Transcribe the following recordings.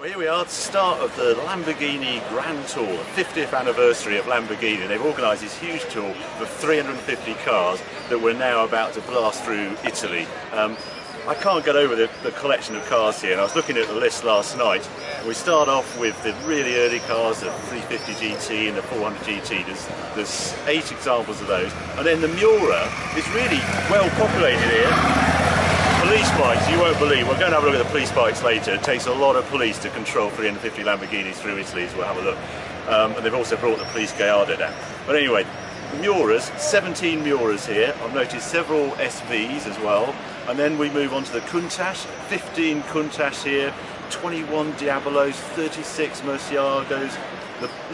Well, here we are at the start of the Lamborghini Grand Tour, 50th anniversary of Lamborghini. They've organised this huge tour for 350 cars that we're now about to blast through Italy. I can't get over the collection of cars here, and I was looking at the list last night. We start off with the really early cars, the 350 GT and the 400 GT. There's 8 examples of those. And then the Miura is really well populated here. Police bikes, you won't believe. We're going to have a look at the police bikes later. It takes a lot of police to control 350 Lamborghinis through Italy, so we'll have a look. And they've also brought the police Gallardo down. But anyway, Miuras, 17 Miuras here. I've noticed several SVs as well. And then we move on to the Countach, 15 Countach here, 21 Diabolos, 36 Murcielagos.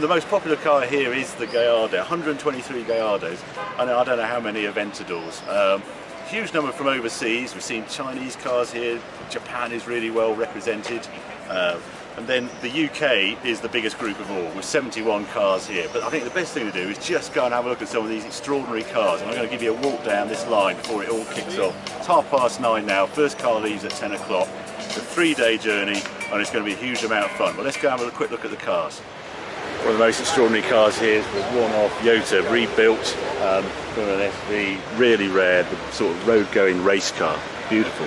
The most popular car here is the Gallardo, 123 Gallardos, and I don't know how many Aventadors. Huge number from overseas. We've seen Chinese cars here. Japan is really well represented. And then the UK is the biggest group of all, with 71 cars here. But I think the best thing to do is just go and have a look at some of these extraordinary cars. And I'm going to give you a walk down this line before it all kicks off. It's 9:30 now. First car leaves at 10 o'clock. It's a 3-day journey, and it's going to be a huge amount of fun. But let's go and have a quick look at the cars. One of the most extraordinary cars here is the one-off Yota, rebuilt from an SV, really rare, the sort of road-going race car. Beautiful.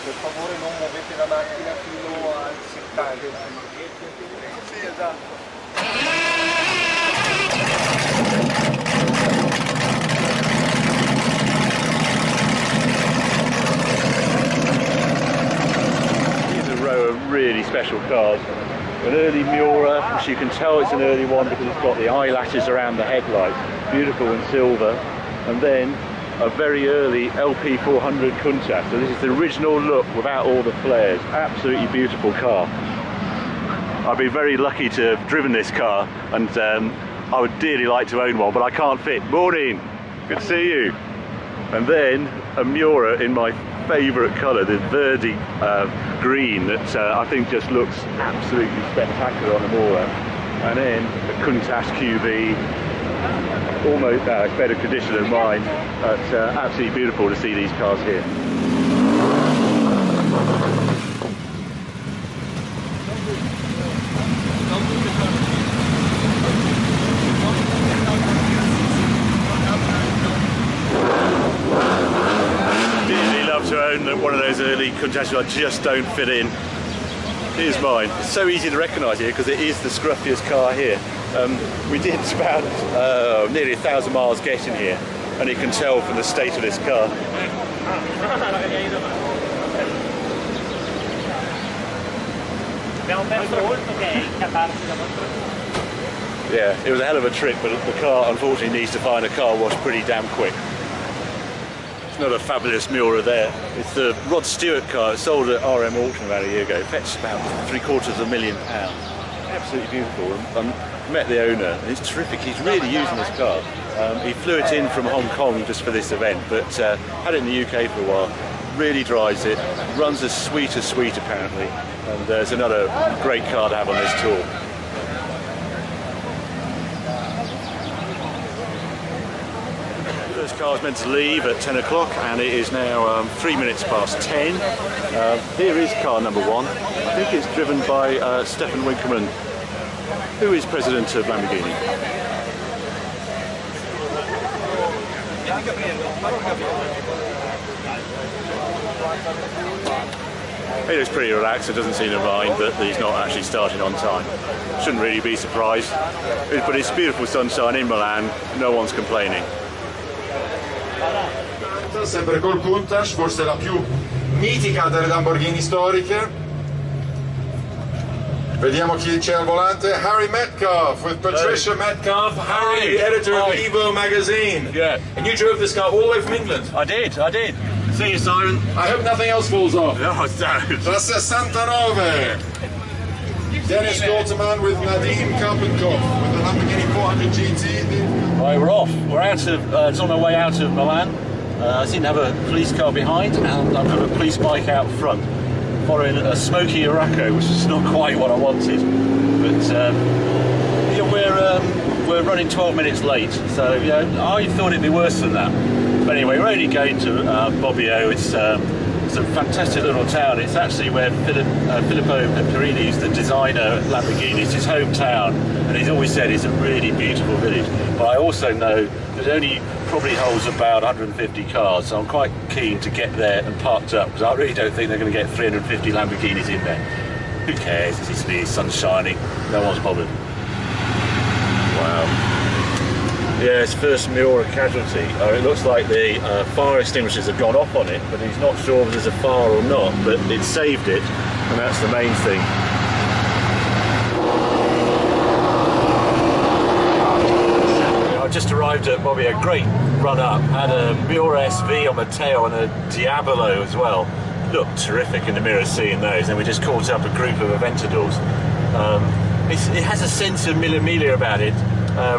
Per favore non muovete la macchina fino al 70. Sì, esatto. Really special cars. An early Miura, which you can tell it's an early one because it's got the eyelashes around the headlights, beautiful in silver. And then a very early LP400 Countach. So this is the original look without all the flares. Absolutely beautiful car. I've been very lucky to have driven this car, and I would dearly like to own one, but I can't fit. Morning, good to see you. And then a Miura in my favourite colour, the Verdi green, that I think just looks absolutely spectacular on a Miura. And then the Countach QV, almost better condition than mine, but absolutely beautiful to see these cars here. To own one of those early Countach, I just don't fit in. Here's mine. It's so easy to recognise here because it is the scruffiest car here. We did about nearly 1,000 miles getting here, and you can tell from the state of this car. Yeah, it was a hell of a trip, but the car unfortunately needs to find a car wash pretty damn quick. Not a fabulous Miura there. It's the Rod Stewart car. It sold at RM auction about a year ago. It fetched about £750,000. Absolutely beautiful. I met the owner, and it's terrific. He's really using this car. He flew it in from Hong Kong just for this event, but had it in the UK for a while. Really drives it. Runs as sweet apparently. And there's another great car to have on this tour. This car is meant to leave at 10 o'clock, and it is now 3 minutes past 10. Here is car number 1. I think it's driven by Stefan Winkelmann, who is president of Lamborghini. He looks pretty relaxed. It doesn't seem to mind that he's not actually starting on time. Shouldn't really be surprised. But it's beautiful sunshine in Milan. No one's complaining. Sempre col Countach, forse la più mitica delle Lamborghini storiche. Vediamo chi c'è al volante. Harry Metcalf with Patricia Metcalf. Harry, the editor of Evo magazine. Yeah. And you drove this car all the way from England. I did. See you, Simon. I hope nothing else falls off. No, it don't. La 69. Dennis Gorterman with Nadim Karpenkopf with the Lamborghini 400 GT. Right, we're off. We're out of. It's on our way out of Milan. I seem to have a police car behind, and I've got a police bike out front, following a smoky Araco, which is not quite what I wanted. But yeah, we're we're running 12 minutes late, so you know, I thought it'd be worse than that. But anyway, we're only going to Bobbio. It's a fantastic little town. It's actually where Filippo Perini is the designer of Lamborghini. It's his hometown, and he's always said it's a really beautiful village. But I also know that it only probably holds about 150 cars, so I'm quite keen to get there and parked up, because I really don't think they're going to get 350 Lamborghinis in there. Who cares? It's Italy, sun's shining, no one's bothered. Wow. Yeah, it's first Miura casualty. It looks like the fire extinguishers have gone off on it, but he's not sure if there's a fire or not, but it saved it, and that's the main thing. I just arrived at Bobbio, a great run up, had a Miura SV on the tail and a Diabolo as well. Looked terrific in the mirror seeing those, and we just caught up a group of Aventadors. It has a sense of Mille Miglia about it.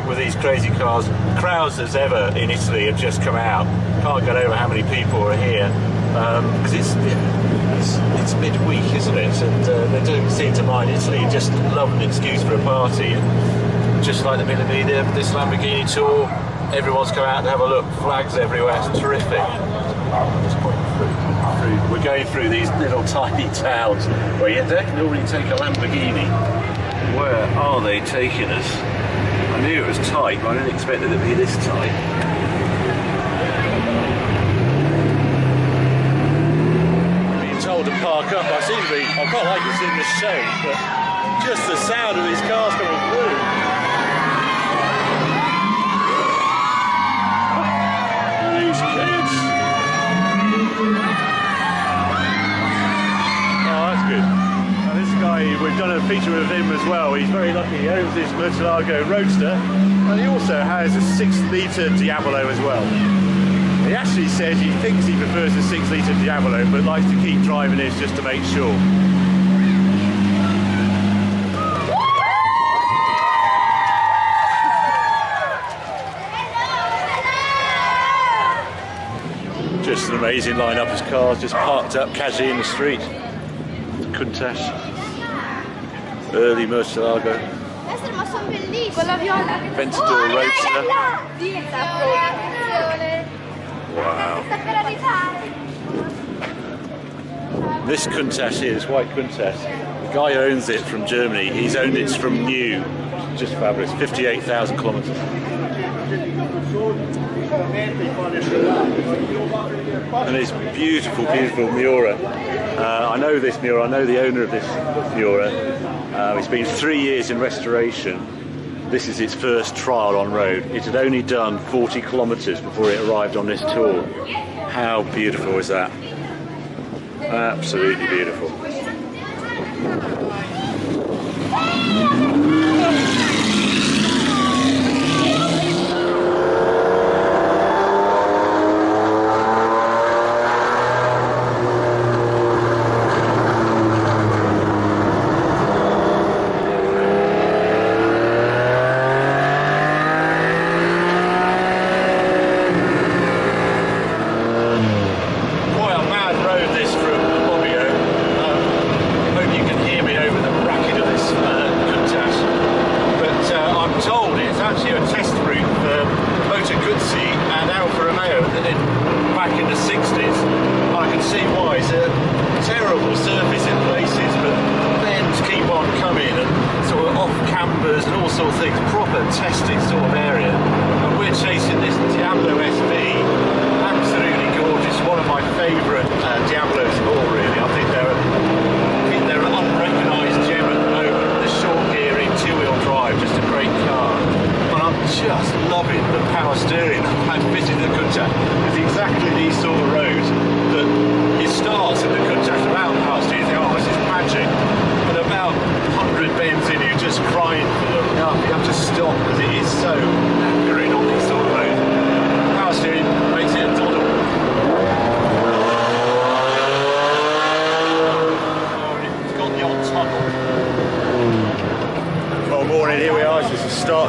With these crazy cars, crowds as ever in Italy have just come out. Can't get over how many people are here, because it's midweek, isn't it? And they don't seem to mind. Italy just love an excuse for a party. And just like the Mille Miglia, this Lamborghini tour, everyone's come out to have a look. Flags everywhere. It's terrific. We're going through these little tiny towns where you don't normally take a Lamborghini. Where are they taking us? I knew it was tight, but I didn't expect it to be this tight. Being told to park up, I quite like this in the show, but just the sound of these cars coming through. These kids. Oh, that's good. This guy, we've done a feature with him as well. He's very lucky. He owns this Murcielago Roadster, and he also has a 6-litre Diabolo as well. He actually says he thinks he prefers a 6-litre Diabolo, but likes to keep driving this just to make sure. Just an amazing lineup of cars just parked up casually in the street. Countach, early Murcielago, Aventador Roadster. Wow. This Countach here, this white Countach, the guy who owns it from Germany, he's owned it from new. Just fabulous, 58,000 kilometres. And this beautiful, beautiful Miura. I know this Miura, I know the owner of this Miura. It's been 3 years in restoration. This is its first trial on road. It had only done 40 kilometres before it arrived on this tour. How beautiful is that? Absolutely beautiful.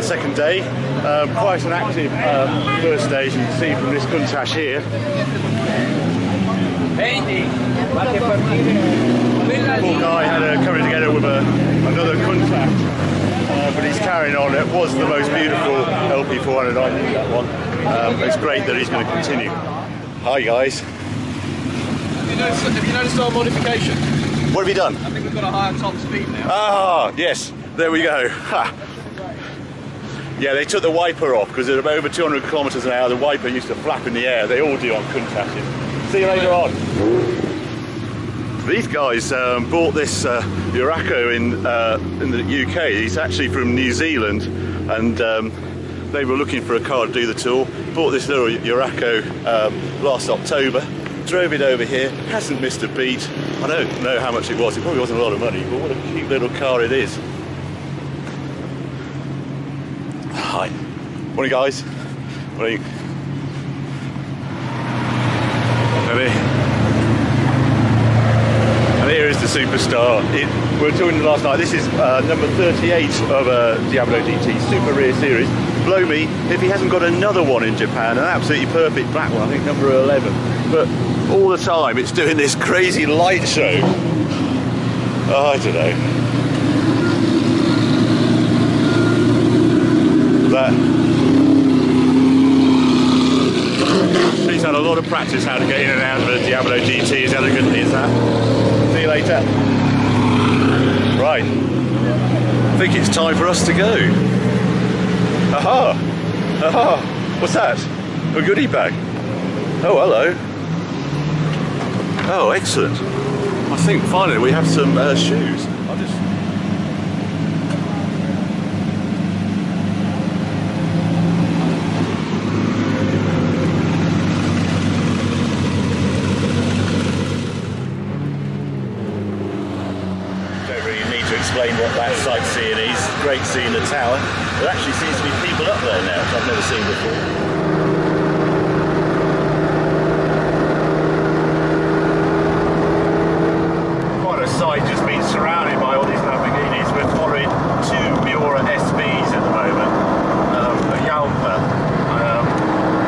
Second day, quite an active first day, as you can see from this Countach here. Poor guy had coming together with another Countach. but he's carrying on. It was the most beautiful LP400. I knew that one. It's great that he's going to continue. Hi guys. Have you noticed our modification? What have you done? I think we've got a higher top speed now. Ah, yes. There we go. Ha. Yeah, they took the wiper off because at over 200 kilometers an hour, the wiper used to flap in the air. They all do on Countachs. See you later on. These guys bought this Uraco in the UK. He's actually from New Zealand, and they were looking for a car to do the tour. Bought this little Uraco last October. Drove it over here. Hasn't missed a beat. I don't know how much it was. It probably wasn't a lot of money, but what a cute little car it is. Hi. Morning, guys. Morning. And here is the superstar. We were talking last night. This is number 38 of a Diablo GT Super Rear Series. Blow me if he hasn't got another one in Japan, an absolutely perfect black one. I think number 11. But all the time it's doing this crazy light show. Oh, I don't know. He's had a lot of practice how to get in and out of a Diablo GT as elegantly as that. See you later. Right. I think it's time for us to go. Aha! Aha! What's that? A goodie bag. Oh, hello. Oh, excellent. I think finally we have some shoes. I'll just... Don't really need to explain what that sightseeing is. Great seeing the tower. There actually seems to be people up there now, which I've never seen before. Just been surrounded by all these Lamborghinis. We're following two Miura SVs at the moment. A Yalpa.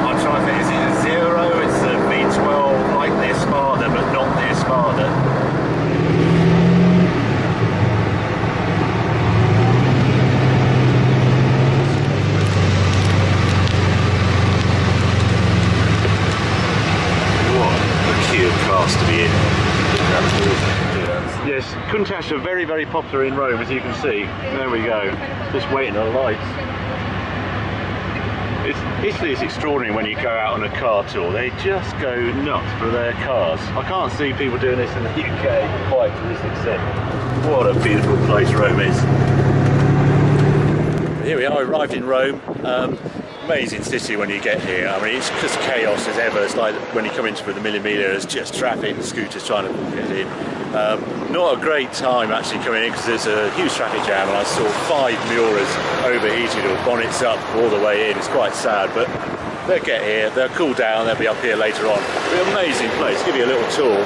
I'm trying to think, is it a Zero? It's a V12, like the Espada, but not the Espada. What a cute class to be in. Yes, Countach are very, very popular in Rome, as you can see. There we go, just waiting on lights. Italy is extraordinary when you go out on a car tour. They just go nuts for their cars. I can't see people doing this in the UK quite to this extent. What a beautiful place Rome is. Here we are, arrived in Rome. Amazing city when you get here. I mean, it's just chaos as ever. It's like when you come into the Milan, there's just traffic, scooters trying to get in. Not a great time actually coming in because there's a huge traffic jam, and I saw 5 Miuras overheated or bonnets up all the way in. It's quite sad, but they'll get here, they'll cool down, they'll be up here later on. It's an amazing place. Give you a little tour.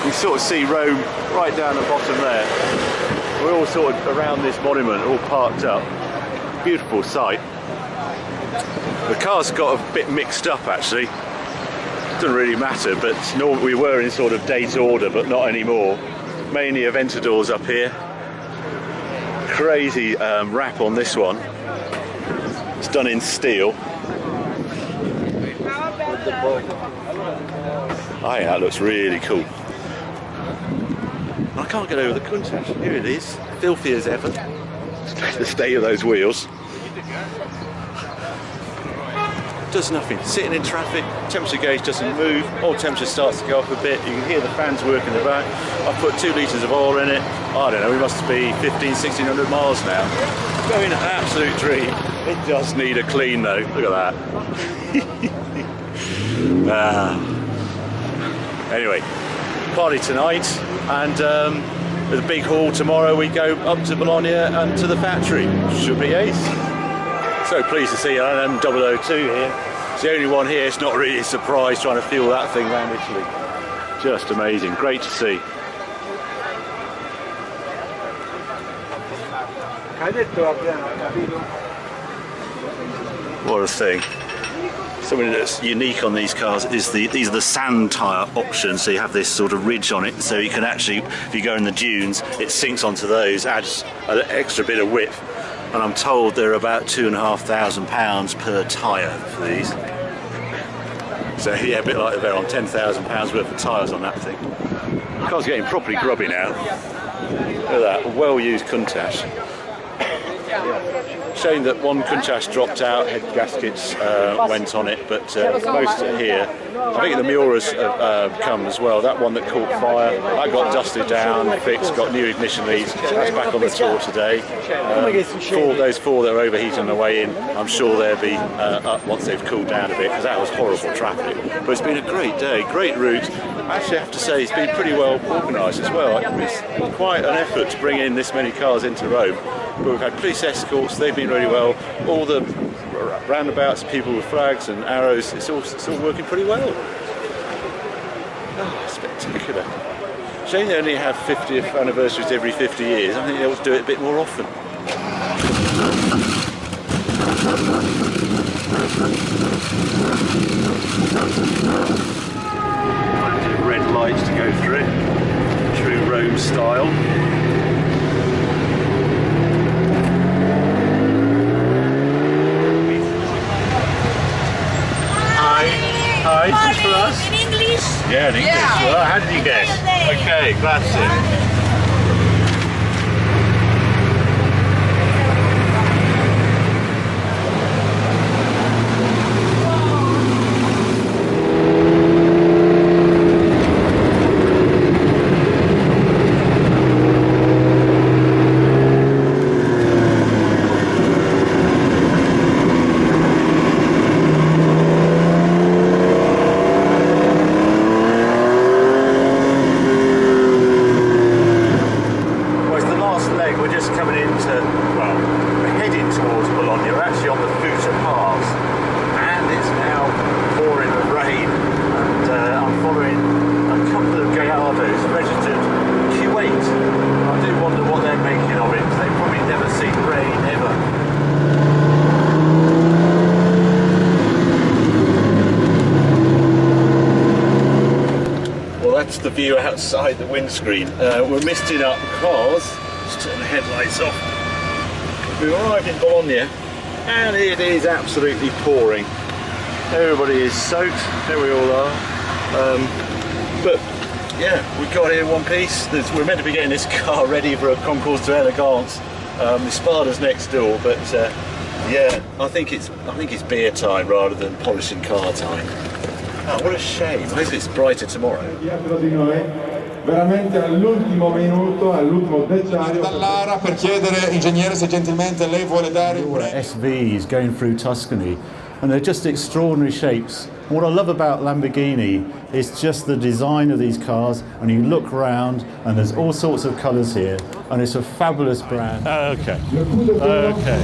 You sort of see Rome right down the bottom there. We're all sort of around this monument, all parked up. Beautiful sight. The cars got a bit mixed up actually. Doesn't really matter, but we were in sort of date order, but not anymore. Mainly Aventadors up here. Crazy wrap on this one. It's done in steel. Oh yeah, that looks really cool. I can't get over the Countach. Here it is, filthy as ever. The state of those wheels. Does nothing. Sitting in traffic, temperature gauge doesn't move, oil temperature starts to go up a bit, you can hear the fans work in the back. I've put 2 litres of oil in it. I don't know, we must be 1600 miles now. Going an absolute dream. It does need a clean though, look at that. Anyway, party tonight, and with a big haul tomorrow we go up to Bologna and to the factory. Should be ace. So pleased to see LM002 here. It's the only one here. It's not really a surprise trying to feel that thing around Italy. Just amazing. Great to see. What a thing. Something that's unique on these cars is these are the sand tyre options, so you have this sort of ridge on it, so you can actually, if you go in the dunes, it sinks onto those, adds an extra bit of width. and I'm told they're about £2,500 per tyre for these. So yeah, a bit like they're on £10,000 worth of tyres on that thing. The car's getting properly grubby now. Look at that, a well-used Countach. Shame that one Countach dropped out, head gaskets went on it, but most are here. I think the Miuras have come as well. That one that caught fire, that got dusted down, fixed, got new ignition leads. That's back on the tour today. Those four that are overheating on the way in, I'm sure they'll be up once they've cooled down a bit, because that was horrible traffic. But it's been a great day, great route. Actually, I have to say it's been pretty well organised as well. It's quite an effort to bring in this many cars into Rome. But we've had police escorts, they've been really well. All the roundabouts, people with flags and arrows, it's all working pretty well. Oh, spectacular. Shame they only have 50th anniversaries every 50 years. I think they ought to do it a bit more often. Red lights to go through it. True Rome style. Hi, is this for us? In English? Yeah, in English. Yeah. Well, how did you guess? Okay, grazie. That's the view outside the windscreen. We're misting up cars. Just turn the headlights off. We've arrived in Bologna and it is absolutely pouring. Everybody is soaked, there we all are. But yeah, we got here in one piece. We're meant to be getting this car ready for a concours to elegance. The Spada's next door, but yeah, I think it's beer time rather than polishing car time. Oh, what a shame. I hope it's brighter tomorrow. Veramente all'ultimo minuto, all'ultimo dettaglio. Dall'Ara per chiedere, ingegnere, se gentilmente lei vuole dare un SVs going through Tuscany, and they're just extraordinary shapes. What I love about Lamborghini is just the design of these cars, and you look around and there's all sorts of colours here, and it's a fabulous brand. Okay. Okay.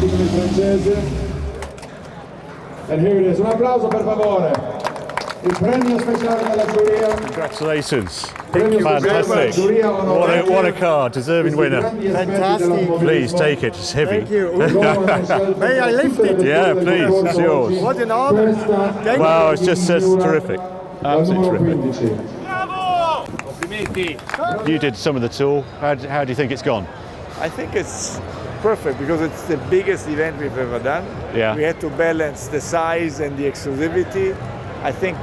And here it is. Un applauso per favore. Il premio speciale della giuria. Congratulations. Fantastic. What a car. Deserving winner. Fantastic. Please take it. It's heavy. Thank you. May I lift it? Yeah, please. It's yours. What an honor. Wow, it's just terrific. Absolutely terrific. You did some of the tour. How do you think it's gone? I think it's perfect because it's the biggest event we've ever done. Yeah. We had to balance the size and the exclusivity. I think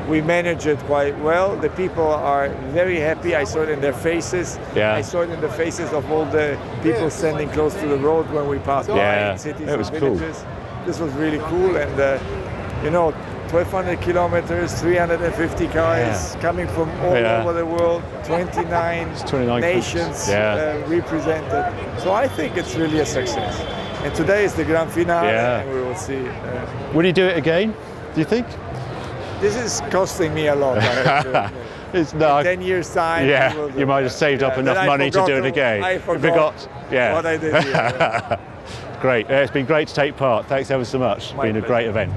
we managed it quite well. The people are very happy. I saw it in their faces. Yeah. I saw it in the faces of all the people standing close to the road when we passed by in cities and villages. Cool. This was really cool, and 1,200 kilometers, 350 cars coming from all over the world, 29 nations represented. So I think it's really a success. And today is the grand finale, and we will see. Will you do it again, do you think? This is costing me a lot. It's in 10 years' time. Yeah, you might have saved up enough money to do it again. I forgot what I did here. Great. It's been great to take part. Thanks ever so much. It's been a great event.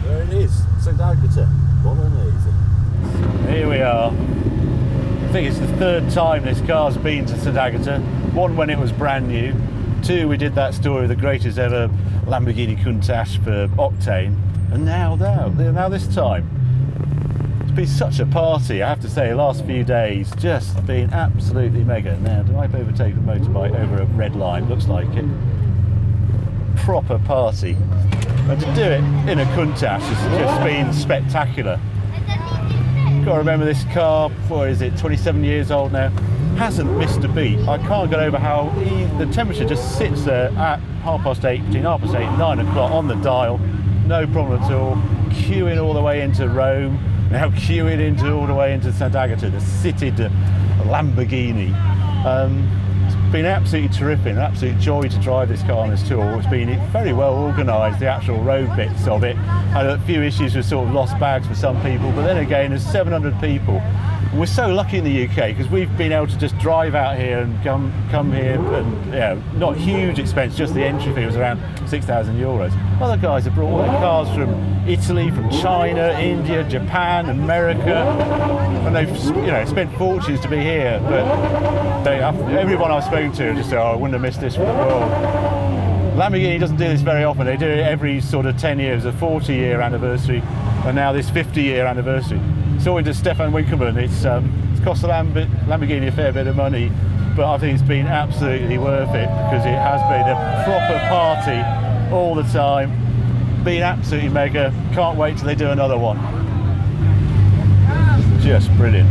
There it is, Sant'Agata, Bolognese. Here we are. I think it's the third time this car's been to Sant'Agata. One when it was brand new. Two, we did that story of the greatest ever Lamborghini Countach for Octane. And now this time. been such a party, I have to say. The last few days just been absolutely mega. Now, do I overtake a motorbike over a red line? Looks like it. Proper party. And to do it in a Countach has just been spectacular. Got to remember this car, what is it, 27 years old now, hasn't missed a beat. I can't get over how the temperature just sits there at 8:30, between 8:30 and 9 o'clock on the dial, no problem at all. Queuing all the way into Rome, now queuing into all the way into Sant'Agata, the city de Lamborghini. It's been absolutely terrific, an absolute joy to drive this car on this tour. It's been very well organised, the actual road bits of it. Had a few issues with sort of lost bags for some people, but then again, there's 700 people. And we're so lucky in the UK because we've been able to just drive out here and come here, and not huge expense, just the entry fee was around 6,000 euros. Other guys have brought all their cars from Italy, from China, India, Japan, America, and they've spent fortunes to be here. But everyone I've spoken to just said, "Oh, I wouldn't have missed this for the world." Lamborghini doesn't do this very often. They do it every sort of 10 years, a 40-year anniversary, and now this 50-year anniversary. So into Stefan Winkelmann, it's cost the Lamborghini a fair bit of money, but I think it's been absolutely worth it because it has been a proper party all the time. Been absolutely mega. Can't wait till they do another one. Just brilliant.